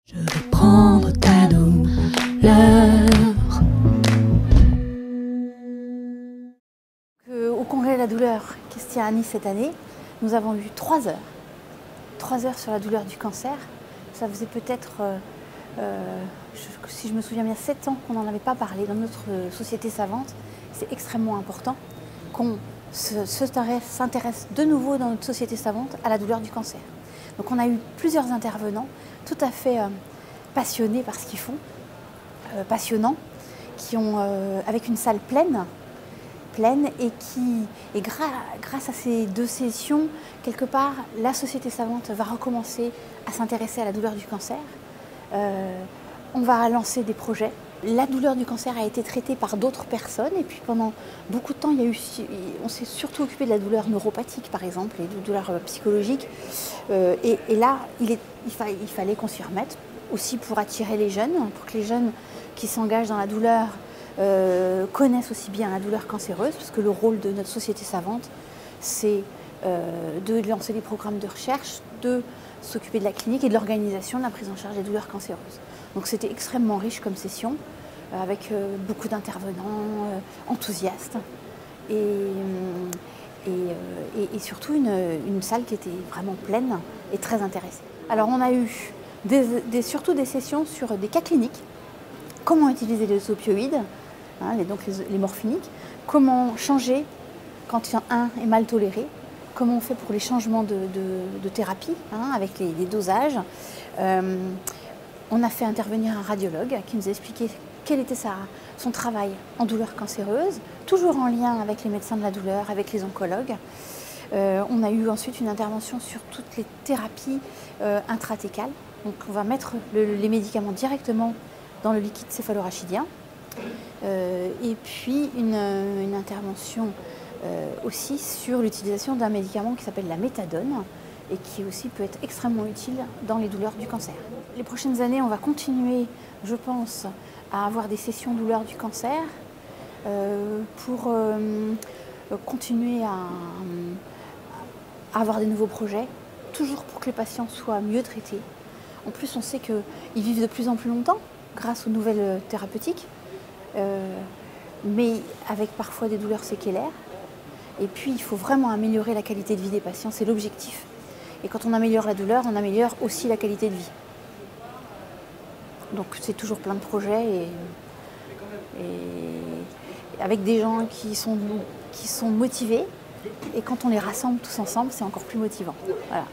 Je vais prendre ta douleur. Au congrès de la douleur qui se tient à Nice cette année, nous avons eu 3 heures. 3 heures sur la douleur du cancer. Ça faisait peut-être, si je me souviens bien, 7 ans qu'on n'en avait pas parlé dans notre société savante. C'est extrêmement important qu'on s'intéresse de nouveau dans notre société savante à la douleur du cancer. Donc on a eu plusieurs intervenants tout à fait passionnés par ce qu'ils font, passionnants, qui ont, avec une salle pleine et grâce à ces 2 sessions, quelque part, la société savante va recommencer à s'intéresser à la douleur du cancer. On va lancer des projets. La douleur du cancer a été traitée par d'autres personnes et puis pendant beaucoup de temps, on s'est surtout occupé de la douleur neuropathique par exemple, et de douleurs psychologiques. Et là, il fallait qu'on s'y remette aussi pour attirer les jeunes, pour que les jeunes qui s'engagent dans la douleur connaissent aussi bien la douleur cancéreuse, parce que le rôle de notre société savante, c'est de lancer des programmes de recherche, de s'occuper de la clinique et de l'organisation de la prise en charge des douleurs cancéreuses. Donc c'était extrêmement riche comme session, avec beaucoup d'intervenants enthousiastes et surtout une salle qui était vraiment pleine et très intéressée. Alors on a eu surtout des sessions sur des cas cliniques, comment utiliser les opioïdes, donc les morphiniques, comment changer quand un est mal toléré, comment on fait pour les changements de thérapie avec les dosages. On a fait intervenir un radiologue qui nous a expliqué quel était son travail en douleur cancéreuse, toujours en lien avec les médecins de la douleur, avec les oncologues. On a eu ensuite une intervention sur toutes les thérapies intratécales. Donc on va mettre les médicaments directement dans le liquide céphalorachidien. Et puis une intervention aussi sur l'utilisation d'un médicament qui s'appelle la méthadone et qui aussi peut être extrêmement utile dans les douleurs du cancer. Les prochaines années, on va continuer, je pense, à avoir des sessions douleurs du cancer pour continuer à avoir des nouveaux projets, toujours pour que les patients soient mieux traités. En plus, on sait qu'ils vivent de plus en plus longtemps grâce aux nouvelles thérapeutiques, mais avec parfois des douleurs séquelaires. Et puis, il faut vraiment améliorer la qualité de vie des patients, c'est l'objectif. Et quand on améliore la douleur, on améliore aussi la qualité de vie. Donc c'est toujours plein de projets et avec des gens qui sont motivés. Et quand on les rassemble tous ensemble, c'est encore plus motivant. Voilà.